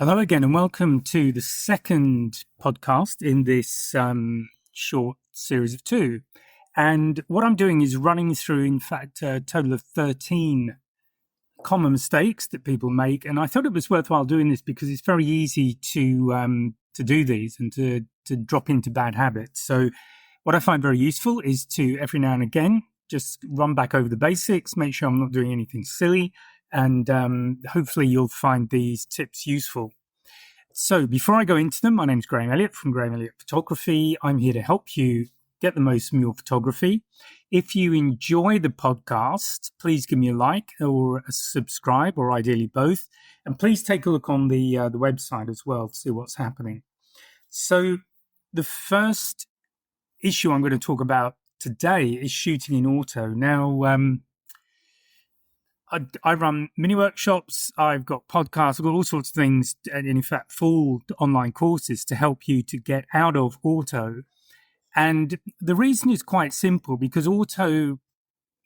Hello again, and welcome to the second podcast in this short series of two. And what I'm doing is running through, in fact, a total of 13 common mistakes that people make. And I thought it was worthwhile doing this because it's very easy to do these and to drop into bad habits. So what I find very useful is to, every now and again, just run back over the basics, make sure I'm not doing anything silly, and hopefully you'll find these tips useful. So before I go into them, my name is Graham Elliott from Graham Elliott Photography. I'm here to help you get the most from your photography. If you enjoy the podcast, please give me a like or a subscribe, or ideally both. And please take a look on the website as well to see what's happening. So the first issue I'm going to talk about today is shooting in auto. Now, I run mini workshops, I've got podcasts, I've got all sorts of things, and in fact, full online courses to help you to get out of auto. And the reason is quite simple, because auto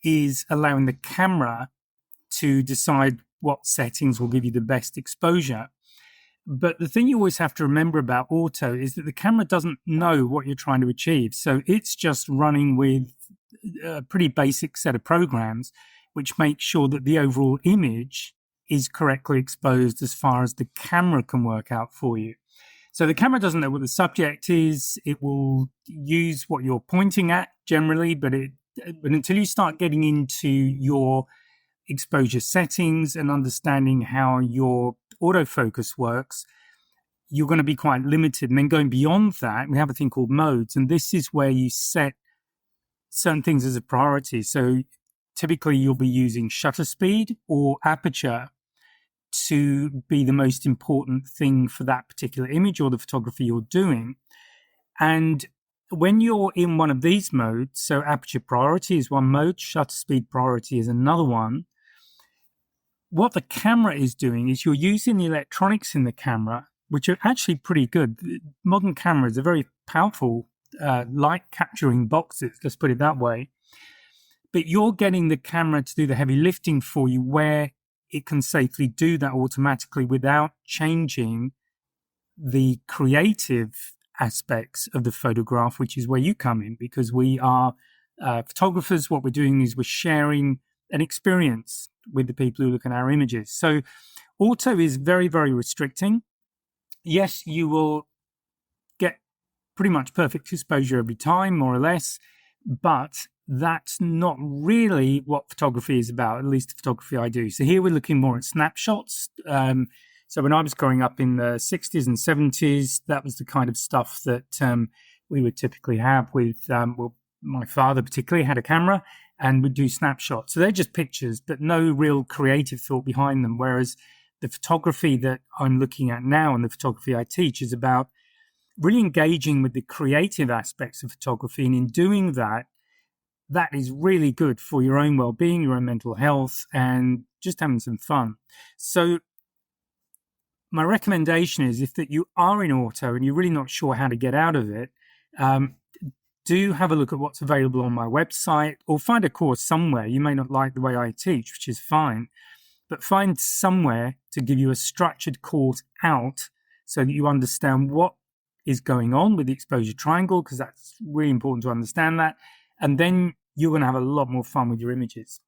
is allowing the camera to decide what settings will give you the best exposure. But the thing you always have to remember about auto is that the camera doesn't know what you're trying to achieve. So it's just running with a pretty basic set of programs, which makes sure that the overall image is correctly exposed as far as the camera can work out for you. So the camera doesn't know what the subject is. It will use what you're pointing at generally, but until you start getting into your exposure settings and understanding how your autofocus works, you're going to be quite limited. And then going beyond that, we have a thing called modes, and this is where you set certain things as a priority. So typically you'll be using shutter speed or aperture to be the most important thing for that particular image or the photography you're doing. And when you're in one of these modes, so aperture priority is one mode, shutter speed priority is another one, what the camera is doing is you're using the electronics in the camera, which are actually pretty good. Modern cameras are very powerful light capturing boxes, let's put it that way. But you're getting the camera to do the heavy lifting for you, where it can safely do that automatically without changing the creative aspects of the photograph, which is where you come in, because we are photographers. What we're doing is we're sharing an experience with the people who look at our images. So auto is very, very restricting. Yes, you will get pretty much perfect exposure every time, more or less, but that's not really what photography is about, at least the photography I do. So here we're looking more at snapshots. So when I was growing up in the 60s and 70s, that was the kind of stuff that we would typically have with, my father particularly had a camera and would do snapshots. So they're just pictures, but no real creative thought behind them. Whereas the photography that I'm looking at now and the photography I teach is about really engaging with the creative aspects of photography. And in doing that, that is really good for your own well-being, your own mental health, and just having some fun. So my recommendation is, if that you are in auto and you're really not sure how to get out of it, do have a look at what's available on my website, or find a course somewhere. You may not like the way I teach, which is fine, but find somewhere to give you a structured course out so that you understand what is going on with the exposure triangle, because that's really important to understand that. And then you're going to have a lot more fun with your images.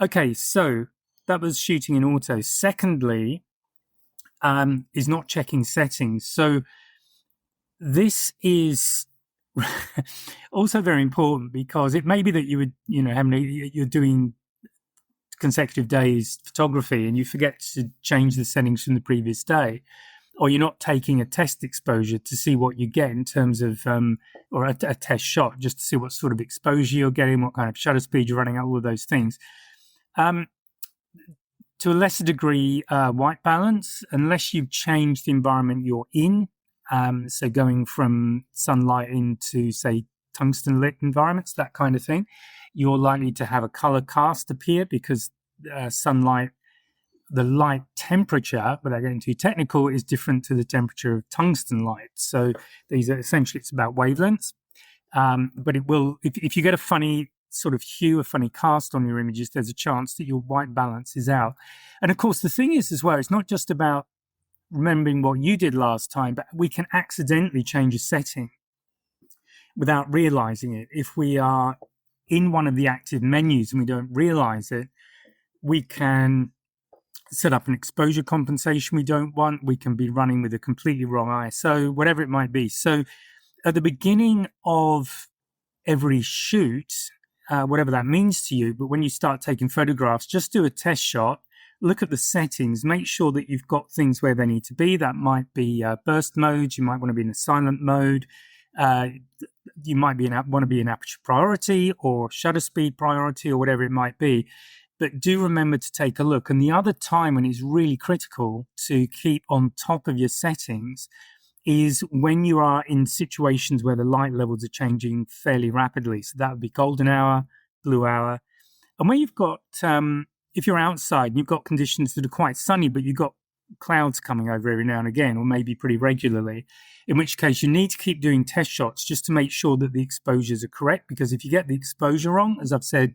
Okay, so that was shooting in auto. Secondly, is not checking settings. So this is also very important, because it may be that you would, you're doing consecutive days photography and you forget to change the settings from the previous day, or you're not taking a test exposure to see what you get in terms of, or a test shot, just to see what sort of exposure you're getting, what kind of shutter speed you're running at, all of those things. To a lesser degree, white balance, unless you've changed the environment you're in, so going from sunlight into, say, tungsten lit environments, that kind of thing, you're likely to have a color cast appear, because sunlight, the light temperature, without getting too technical, is different to the temperature of tungsten light. So these are essentially, it's about wavelengths. But it will, if you get a funny sort of hue, a funny cast on your images, there's a chance that your white balance is out. And of course, the thing is as well, it's not just about remembering what you did last time, but we can accidentally change a setting without realizing it. If we are in one of the active menus and we don't realize it, we can set up an exposure compensation we don't want. We can be running with a completely wrong ISO, whatever it might be. So at the beginning of every shoot, whatever that means to you, but when you start taking photographs, just do a test shot, look at the settings, make sure that you've got things where they need to be. That might be burst mode. You might want to be in a silent mode. You might want to be in aperture priority or shutter speed priority or whatever it might be. But do remember to take a look. And the other time when it's really critical to keep on top of your settings is when you are in situations where the light levels are changing fairly rapidly. So that would be golden hour, blue hour. And when you've got, if you're outside and you've got conditions that are quite sunny, but you've got clouds coming over every now and again, or maybe pretty regularly, in which case you need to keep doing test shots just to make sure that the exposures are correct. Because if you get the exposure wrong, as I've said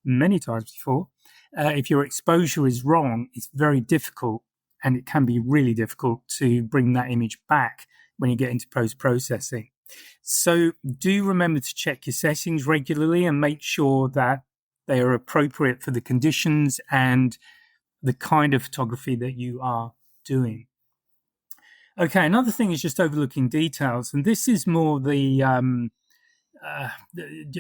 many times before, if your exposure is wrong, it's very difficult, and it can be really difficult to bring that image back when you get into post-processing. So do remember to check your settings regularly and make sure that they are appropriate for the conditions and the kind of photography that you are doing. Okay, another thing is just overlooking details, and this is more the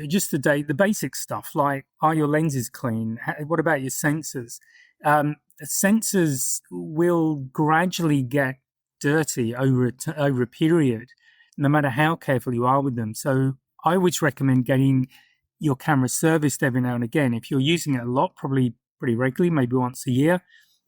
just the basic stuff, like, are your lenses clean? What about your sensors? Sensors will gradually get dirty over a period, no matter how careful you are with them. So I always recommend getting your camera serviced every now and again. If you're using it a lot, probably pretty regularly, maybe once a year.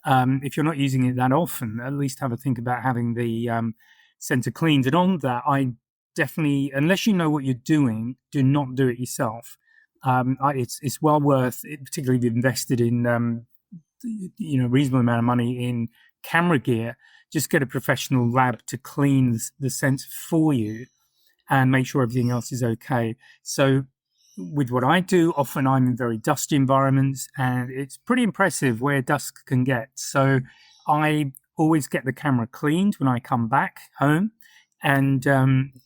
If you're not using it that often, at least have a think about having the sensor cleaned. And on that, I definitely, unless you know what you're doing, do not do it yourself. It's well worth it, particularly if you've invested in reasonable amount of money in camera gear. Just get a professional lab to clean the sensor for you and make sure everything else is okay. So with what I do, often I'm in very dusty environments, and it's pretty impressive where dust can get. So I always get the camera cleaned when I come back home, and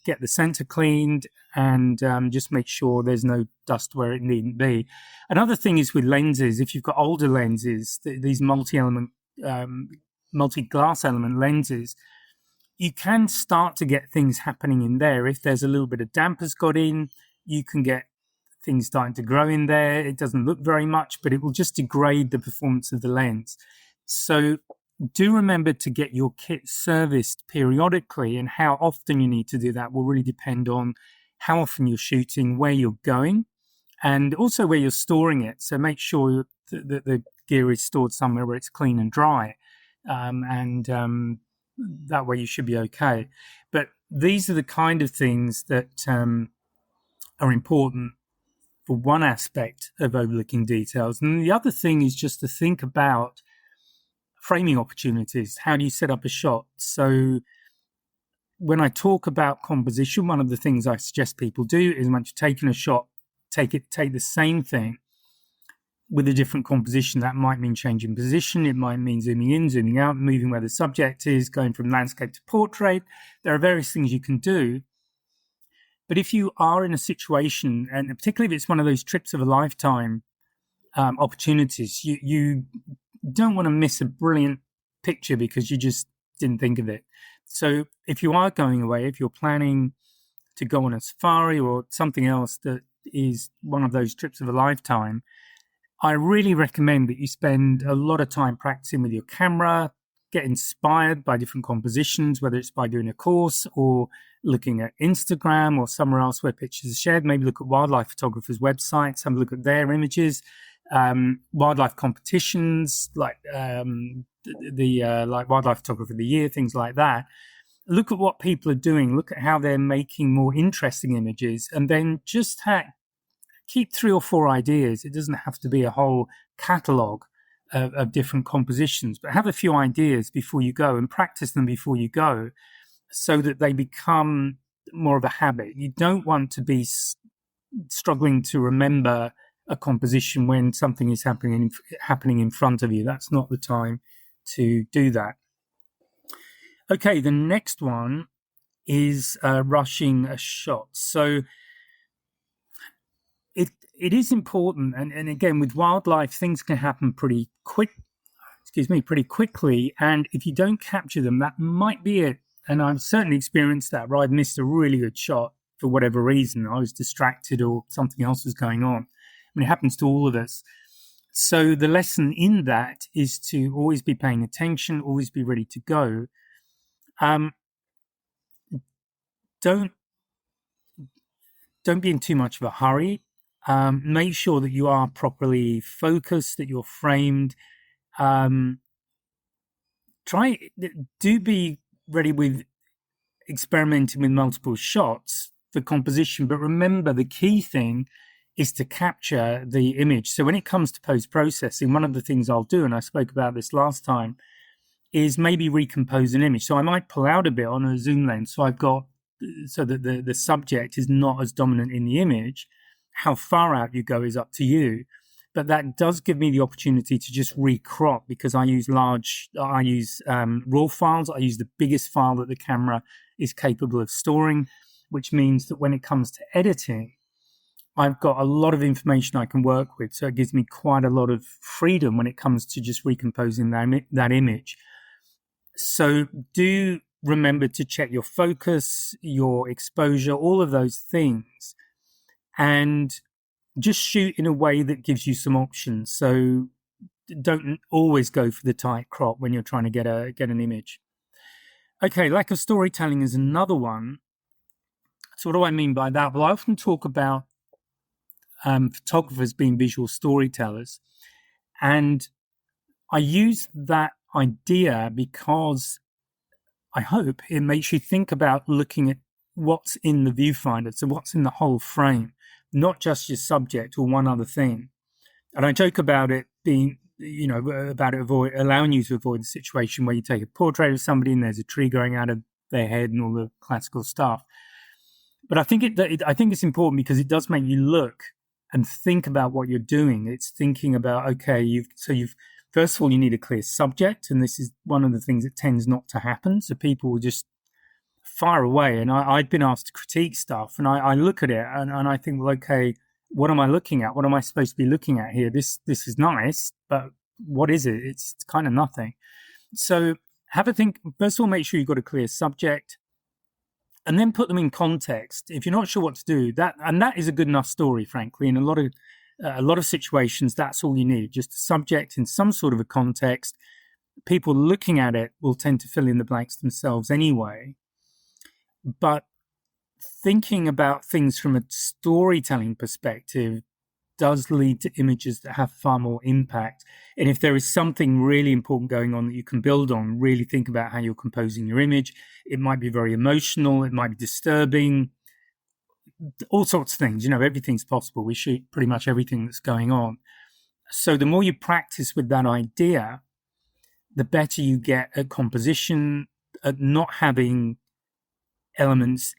get the sensor cleaned, and just make sure there's no dust where it needn't be. Another thing is with lenses, if you've got older lenses, these multi-glass element lenses, you can start to get things happening in there. If there's a little bit of damp has got in, you can get things starting to grow in there. It doesn't look very much, but it will just degrade the performance of the lens. So do remember to get your kit serviced periodically, and how often you need to do that will really depend on how often you're shooting, where you're going, and also where you're storing it. So make sure that the gear is stored somewhere where it's clean and dry, and that way you should be okay. But these are the kind of things that are important for one aspect of overlooking details. And the other thing is just to think about framing opportunities. How do you set up a shot? So when I talk about composition, one of the things I suggest people do is, once you've taken a shot, take the same thing with a different composition. That might mean changing position. It might mean zooming in, zooming out, moving where the subject is, going from landscape to portrait. There are various things you can do. But if you are in a situation, and particularly if it's one of those trips of a lifetime opportunities, you don't want to miss a brilliant picture because you just didn't think of it. So if you are going away, if you're planning to go on a safari or something else that is one of those trips of a lifetime, I really recommend that you spend a lot of time practicing with your camera, get inspired by different compositions, whether it's by doing a course or looking at Instagram or somewhere else where pictures are shared. Maybe look at wildlife photographers' websites, have a look at their images, wildlife competitions like like Wildlife Photographer of the Year, things like that. Look at what people are doing. Look at how they're making more interesting images, and then just keep 3 or 4 ideas. It doesn't have to be a whole catalogue of different compositions, but have a few ideas before you go and practice them before you go, so that they become more of a habit. You don't want to be struggling to remember a composition when something is happening in front of you. That's not the time to do that. Okay, the next one is rushing a shot. So it is important, and again, with wildlife, things can happen pretty quickly. And if you don't capture them, that might be it. And I've certainly experienced that, where I've missed a really good shot for whatever reason. I was distracted or something else was going on. I mean, it happens to all of us. So the lesson in that is to always be paying attention, always be ready to go. Um, don't don't be in too much of a hurry. Make sure that you are properly focused, that you're framed. Um, try do be ready with experimenting with multiple shots for composition, but remember the key thing is to capture the image. So when it comes to post-processing, one of the things I'll do, and I spoke about this last time, is maybe recompose an image. So I might pull out a bit on a zoom lens so that the subject is not as dominant in the image. How far out you go is up to you. But that does give me the opportunity to just recrop, because I use raw files. I use the biggest file that the camera is capable of storing, which means that when it comes to editing, I've got a lot of information I can work with. So it gives me quite a lot of freedom when it comes to just recomposing that image. So do remember to check your focus, your exposure, all of those things, and just shoot in a way that gives you some options. So don't always go for the tight crop when you're trying to get an image. Okay, lack of storytelling is another one. So what do I mean by that? Well, I often talk about photographers being visual storytellers, and I use that idea because I hope it makes you think about looking at what's in the viewfinder, so what's in the whole frame, not just your subject or one other thing. And I joke about it being, allowing you to avoid the situation where you take a portrait of somebody and there's a tree growing out of their head and all the classical stuff. But I think it's important because it does make you look and think about what you're doing. It's thinking about, okay, first of all, you need a clear subject, and this is one of the things that tends not to happen. So people will just fire away. And I've been asked to critique stuff, and I look at it and I think, well, okay, what am I looking at? What am I supposed to be looking at here? This is nice, but what is it? It's kind of nothing. So have a think. First of all, make sure you've got a clear subject, and then put them in context. If you're not sure what to do, that is a good enough story, frankly. In a lot of situations, that's all you need, just a subject in some sort of a context. People looking at it will tend to fill in the blanks themselves anyway. But thinking about things from a storytelling perspective does lead to images that have far more impact. And if there is something really important going on that you can build on, really think about how you're composing your image. It might be very emotional, it might be disturbing, all sorts of things. Everything's possible. We shoot pretty much everything that's going on. So the more you practice with that idea, the better you get at composition, at not having elements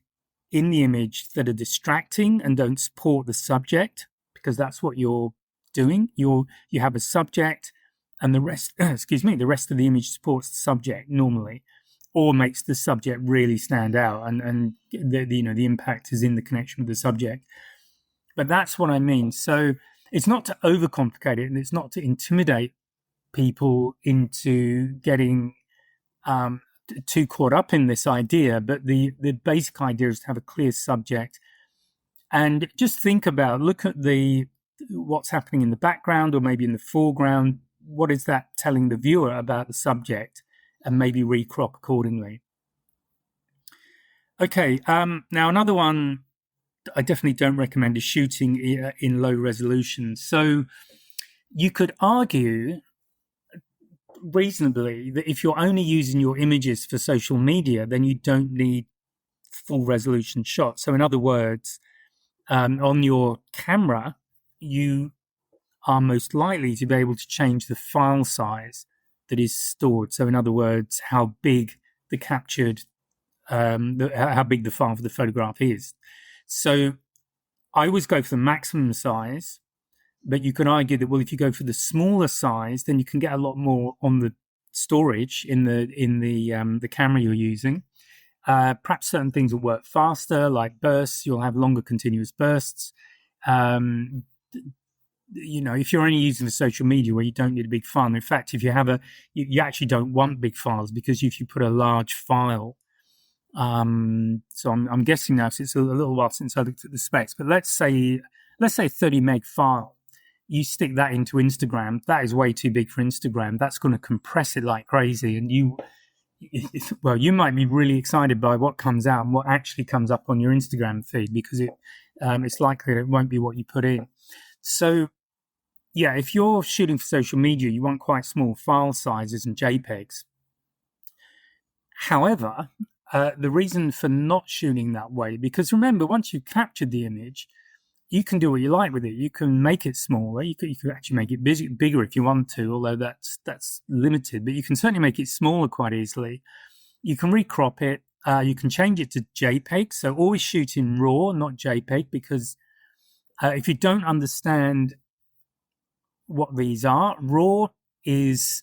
in the image that are distracting and don't support the subject, because that's what you're doing. You have a subject, and the rest, the rest of the image supports the subject normally, or makes the subject really stand out, and the impact is in the connection with the subject. But that's what I mean. So it's not to overcomplicate it, and it's not to intimidate people into getting too caught up in this idea, but the basic idea is to have a clear subject and just look at what's happening in the background or maybe in the foreground. What is that telling the viewer about the subject, and maybe recrop accordingly. Okay, now another one I definitely don't recommend is shooting in low resolution. So you could argue reasonably that if you're only using your images for social media, then you don't need full resolution shots. So in other words, on your camera, you are most likely to be able to change the file size that is stored. So in other words, how big the captured, how big the file for the photograph is. So I always go for the maximum size, but you can argue that, well, if you go for the smaller size, then you can get a lot more on the storage in the camera you're using. Perhaps certain things will work faster, like bursts. You'll have longer continuous bursts. If you're only using the social media where you don't need a big file. In fact, if you have you actually don't want big files, because if you put a large file, so I'm guessing now, since it's a little while since I looked at the specs, but let's say 30 meg file, you stick that into Instagram, that is way too big for Instagram. That's going to compress it like crazy, and you might be really excited by what comes out and what actually comes up on your Instagram feed, because it's likely that it won't be what you put in. So, yeah, if you're shooting for social media, you want quite small file sizes and JPEGs. However, the reason for not shooting that way, because remember, once you've captured the image, you can do what you like with it. You can make it smaller. You could actually make it bigger if you want to, although that's limited. But you can certainly make it smaller quite easily. You can recrop it. You can change it to JPEG. So always shoot in RAW, not JPEG, because if you don't understand what these are, RAW is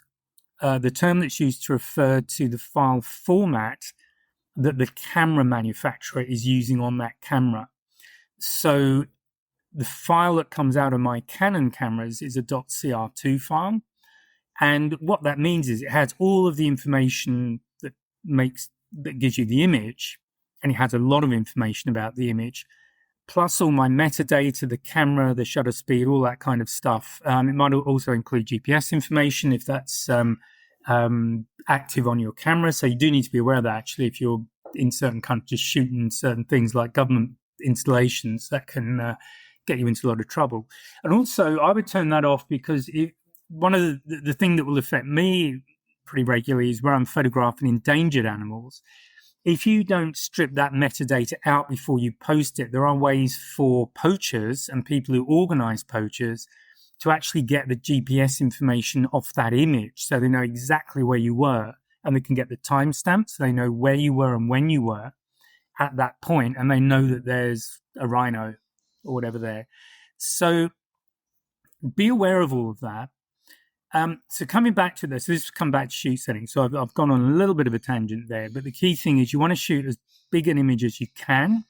the term that's used to refer to the file format that the camera manufacturer is using on that camera. So the file that comes out of my Canon cameras is a .cr2 file. And what that means is it has all of the information that gives you the image, and it has a lot of information about the image, plus all my metadata, the camera, the shutter speed, all that kind of stuff. It might also include GPS information if that's active on your camera. So you do need to be aware of that, actually, if you're in certain countries shooting certain things like government installations, that can get you into a lot of trouble. And also, I would turn that off, because one of the thing that will affect me pretty regularly is where I'm photographing endangered animals. If you don't strip that metadata out before you post it, there are ways for poachers and people who organize poachers to actually get the GPS information off that image, so they know exactly where you were, and they can get the timestamps, so they know where you were and when you were at that point, and they know that there's a rhino or whatever there. So be aware of all of that. So coming back to this, come back to shoot settings. So I've gone on a little bit of a tangent there, but the key thing is you want to shoot as big an image as you can,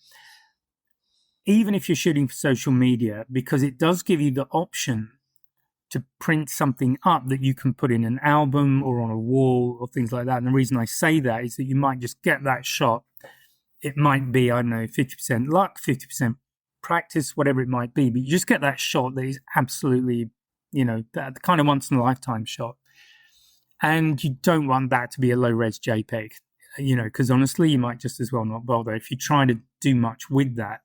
even if you're shooting for social media, because it does give you the option to print something up that you can put in an album or on a wall or things like that. And the reason I say that is that you might just get that shot. It might be, 50% luck, 50% practice, whatever it might be, but you just get that shot that is absolutely, that kind of once in a lifetime shot. And you don't want that to be a low res JPEG, because honestly, you might just as well not bother. If you try to do much with that,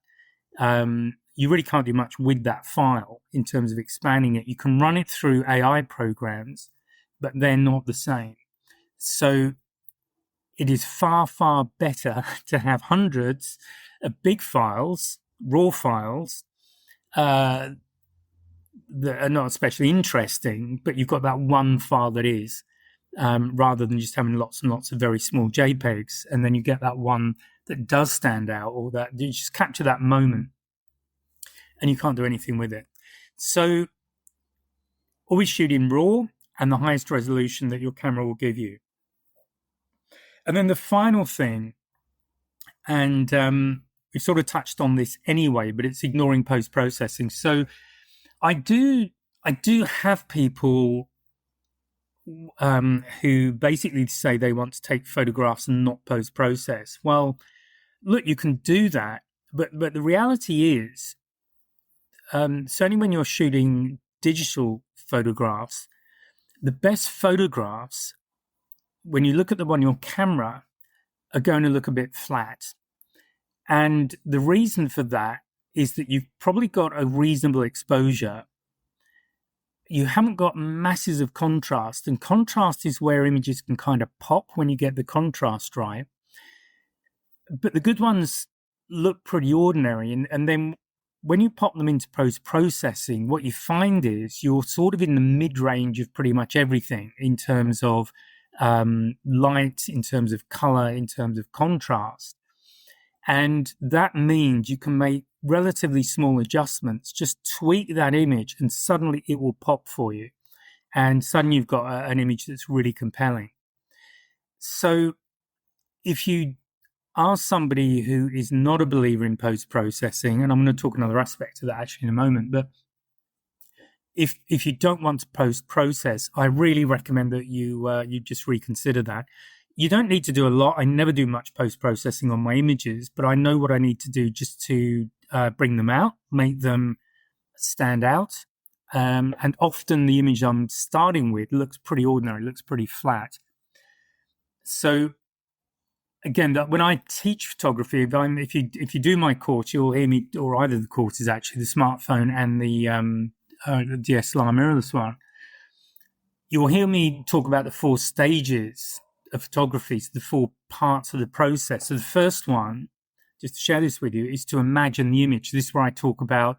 you really can't do much with that file in terms of expanding it. You can run it through AI programs, but they're not the same. So it is far, far better to have hundreds of big files, raw files, that are not especially interesting, but you've got that one file that is, rather than just having lots and lots of very small JPEGs, and then you get that one that does stand out, or that you just capture that moment and you can't do anything with it. So always shoot in RAW and the highest resolution that your camera will give you. And then the final thing, and we sort of touched on this anyway, but it's ignoring post-processing. So I do have people who basically say they want to take photographs and not post-process. Well, look, you can do that, but the reality is, certainly when you're shooting digital photographs, the best photographs, when you look at them on your camera, are going to look a bit flat. And the reason for that is that you've probably got a reasonable exposure. You haven't got masses of contrast, and contrast is where images can kind of pop when you get the contrast right. But the good ones look pretty ordinary, and then when you pop them into post-processing, what you find is you're sort of in the mid-range of pretty much everything in terms of light, in terms of color, in terms of contrast. And that means you can make relatively small adjustments, just tweak that image, and suddenly it will pop for you. and suddenly you've got an image that's really compelling. So if you ask somebody who is not a believer in post-processing, and I'm going to talk another aspect of that actually in a moment, but if you don't want to post-process, I really recommend that you just reconsider that. You don't need to do a lot. I never do much post-processing on my images, but I know what I need to do just to bring them out, make them stand out. And often the image I'm starting with looks pretty ordinary, looks pretty flat. So again, when I teach photography, if you do my course, you'll hear me, or either of the courses actually, the smartphone and the DSLR mirrorless one. You'll hear me talk about the 4 stages of photography, so the 4 parts of the process. So the first one, just to share this with you, is to imagine the image. This is where I talk about,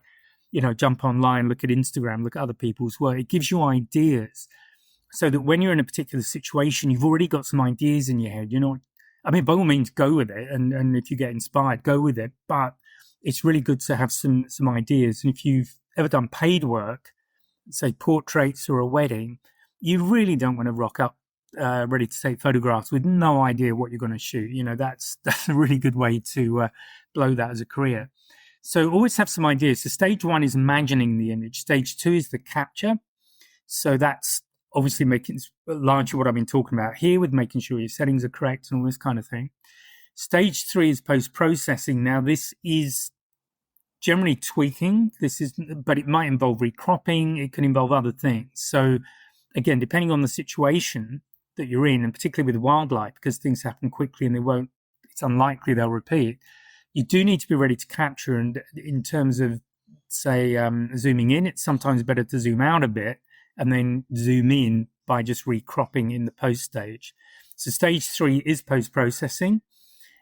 jump online, look at Instagram, look at other people's work. It gives you ideas so that when you're in a particular situation, you've already got some ideas in your head. By all means, go with it. And if you get inspired, go with it. But it's really good to have some ideas. And if you've ever done paid work, say portraits or a wedding, you really don't want to rock up ready to take photographs with no idea what you're going to shoot. That's a really good way to blow that as a career. So always have some ideas. So stage 1 is imagining the image. Stage 2 is the capture. So that's obviously making largely what I've been talking about here, with making sure your settings are correct and all this kind of thing. Stage 3 is post-processing. Now, this is generally tweaking. But it might involve recropping. It can involve other things. So again, depending on the situation that you're in, and particularly with wildlife, because things happen quickly and it's unlikely they'll repeat, you do need to be ready to capture. And in terms of, say, zooming in, it's sometimes better to zoom out a bit and then zoom in by just recropping in the post stage. So stage 3 is post-processing.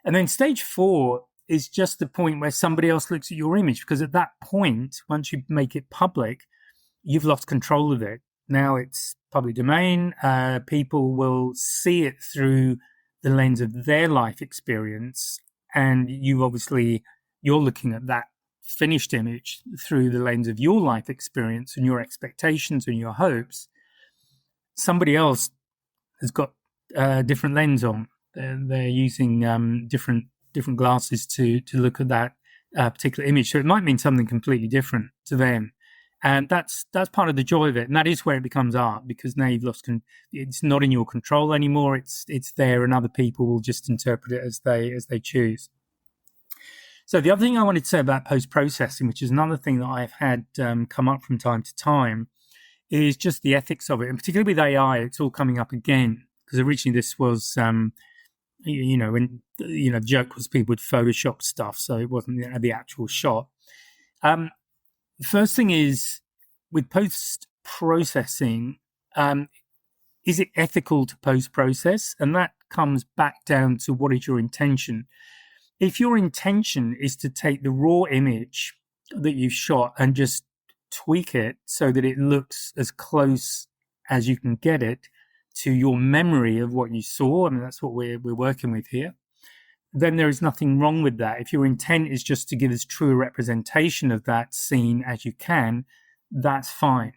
And then stage 4 is just the point where somebody else looks at your image, because at that point, once you make it public, you've lost control of it. Now it's public domain. People will see it through the lens of their life experience. And you're looking at that finished image through the lens of your life experience and your expectations and your hopes. Somebody else has got a different lens on. They're using different glasses to look at that particular image. So it might mean something completely different to them. And that's part of the joy of it. And that is where it becomes art, because now you've lost it's not in your control anymore. It's there, and other people will just interpret it as they choose. So the other thing I wanted to say about post-processing, which is another thing that I've had come up from time to time, is just the ethics of it. And particularly with AI, it's all coming up again, because originally this was, when the joke was people would Photoshop stuff, so it wasn't the actual shot. The first thing is, with post-processing, is it ethical to post-process? And that comes back down to, what is your intention? If your intention is to take the raw image that you've shot and just tweak it so that it looks as close as you can get it to your memory of what you saw, that's what we're working with here, then there is nothing wrong with that. If your intent is just to give as true a representation of that scene as you can, that's fine.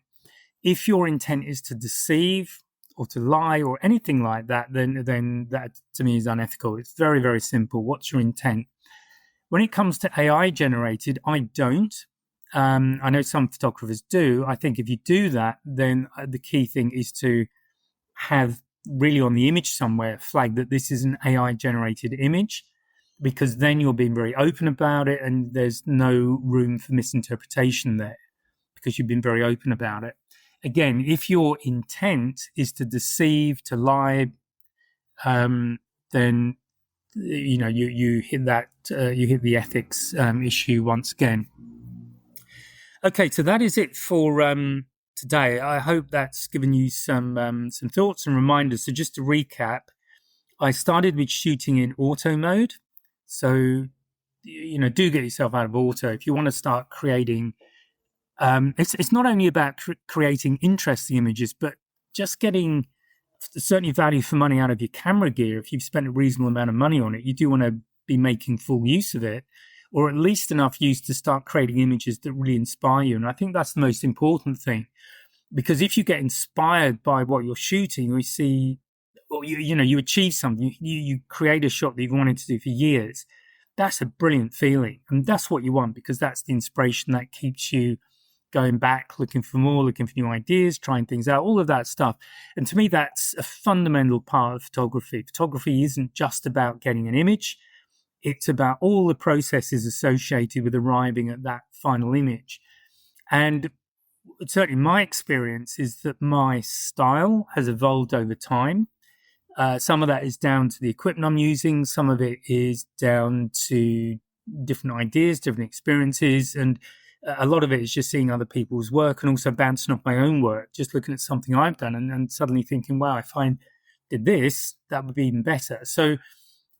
If your intent is to deceive or to lie or anything like that, then that to me is unethical. It's very, very simple. What's your intent? When it comes to AI generated, I don't. I know some photographers do. I think if you do that, then the key thing is to have really on the image somewhere flag that this is an AI generated image, because then you're being very open about it and there's no room for misinterpretation there, because you've been very open about it. Again, if your intent is to deceive, to lie, then you hit that you hit the ethics issue once again. Okay, so that is it for today. I hope that's given you some thoughts and reminders. So just to recap, I started with shooting in auto mode. So do get yourself out of auto if you want to start creating. It's not only about creating interesting images, but just getting certainly value for money out of your camera gear. If you've spent a reasonable amount of money on it, you do want to be making full use of it, or at least enough use to start creating images that really inspire you. And I think that's the most important thing. Because if you get inspired by what you're shooting, you see, or you achieve something, you create a shot that you've wanted to do for years. That's a brilliant feeling, and that's what you want, because that's the inspiration that keeps you going back, looking for more, looking for new ideas, trying things out, all of that stuff. And to me, that's a fundamental part of photography. Photography isn't just about getting an image. It's about all the processes associated with arriving at that final image. And certainly my experience is that my style has evolved over time. Some of that is down to the equipment I'm using. Some of it is down to different ideas, different experiences. And a lot of it is just seeing other people's work and also bouncing off my own work, just looking at something I've done and suddenly thinking, wow, if I did this, that would be even better. So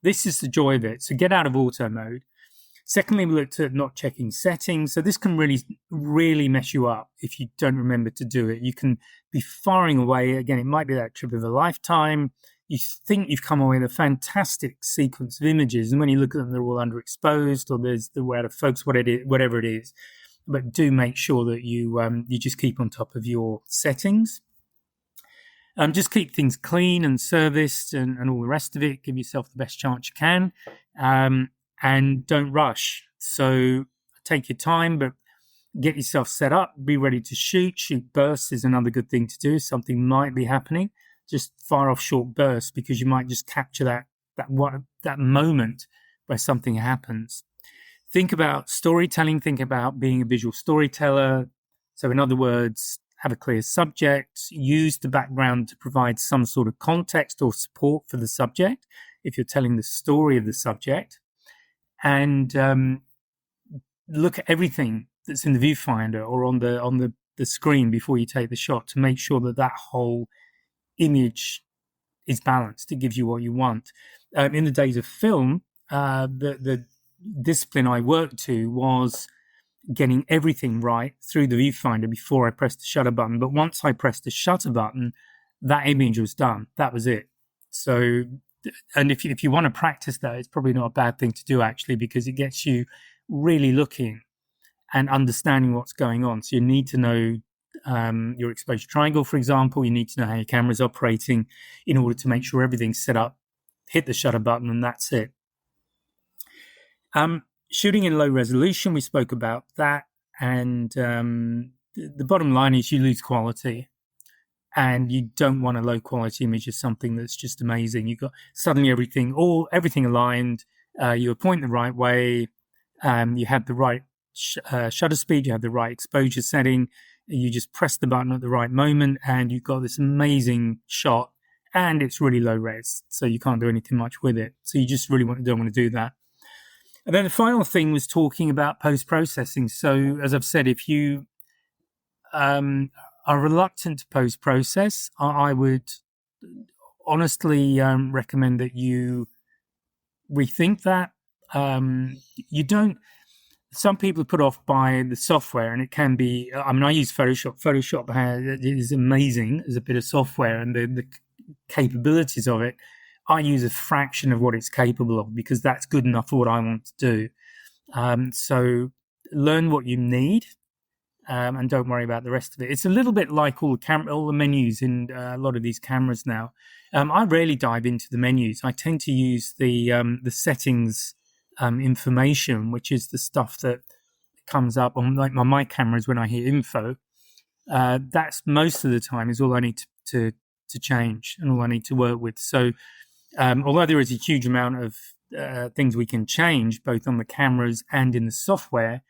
this is the joy of it. So get out of auto mode. Secondly, we looked at not checking settings. So this can really, really mess you up if you don't remember to do it. You can be firing away. Again, it might be that trip of a lifetime. You think you've come away with a fantastic sequence of images, and when you look at them, they're all underexposed, or they're out of focus, whatever it is. But do make sure that you just keep on top of your settings. Just keep things clean and serviced and all the rest of it. Give yourself the best chance you can, and don't rush. So take your time, but get yourself set up. Be ready to shoot. Shoot bursts is another good thing to do. Something might be happening. Just fire off short bursts, because you might just capture that moment where something happens. Think about storytelling. Think about being a visual storyteller. So in other words, have a clear subject. Use the background to provide some sort of context or support for the subject if you're telling the story of the subject. And look at everything that's in the viewfinder or on the screen before you take the shot to make sure that whole image is balanced. It gives you what you want. In the days of film, the discipline I worked to was getting everything right through the viewfinder before I pressed the shutter button. But once I pressed the shutter button, that image was done. That was it. So, and if you want to practice that, it's probably not a bad thing to do, actually, because it gets you really looking and understanding what's going on. So you need to know your exposure triangle, for example. You need to know how your camera's operating in order to make sure everything's set up. Hit the shutter button, and that's it. Shooting in low resolution, we spoke about that. And the bottom line is you lose quality. And you don't want a low quality image of something that's just amazing. You've got suddenly everything aligned. You point the right way. You have the right shutter speed. You have the right exposure setting. You just press the button at the right moment, and you've got this amazing shot. And it's really low res, so you can't do anything much with it. So you just really don't want to do that. And then the final thing was talking about post processing. So as I've said, if you are reluctant to post-process, I would honestly recommend that you rethink that. You don't. Some people are put off by the software, and it can be. I mean, I use Photoshop. Photoshop is amazing as a bit of software, and the capabilities of it. I use a fraction of what it's capable of, because that's good enough for what I want to do. So learn what you need. And don't worry about the rest of it. It's a little bit like all the menus in a lot of these cameras now. I rarely dive into the menus. I tend to use the settings information, which is the stuff that comes up on my cameras when I hit info. That's most of the time is all I need to change and all I need to work with. So although there is a huge amount of things we can change both on the cameras and in the software,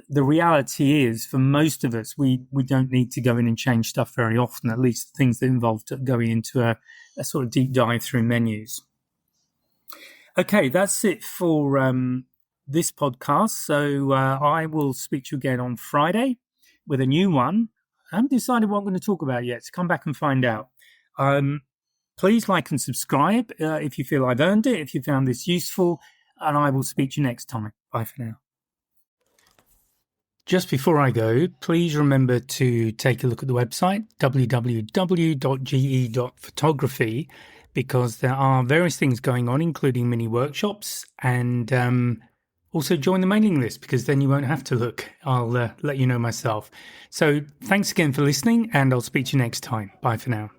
the reality is, for most of us, we don't need to go in and change stuff very often, at least things that involve going into a sort of deep dive through menus. Okay, that's it for this podcast. So I will speak to you again on Friday with a new one. I haven't decided what I'm going to talk about yet, so come back and find out. Please like and subscribe if you feel I've earned it, if you found this useful, and I will speak to you next time. Bye for now. Just before I go, please remember to take a look at the website, www.ge.photography, because there are various things going on, including mini workshops and Also, join the mailing list because then you won't have to look. I'll let you know myself. So thanks again for listening, and I'll speak to you next time. Bye for now.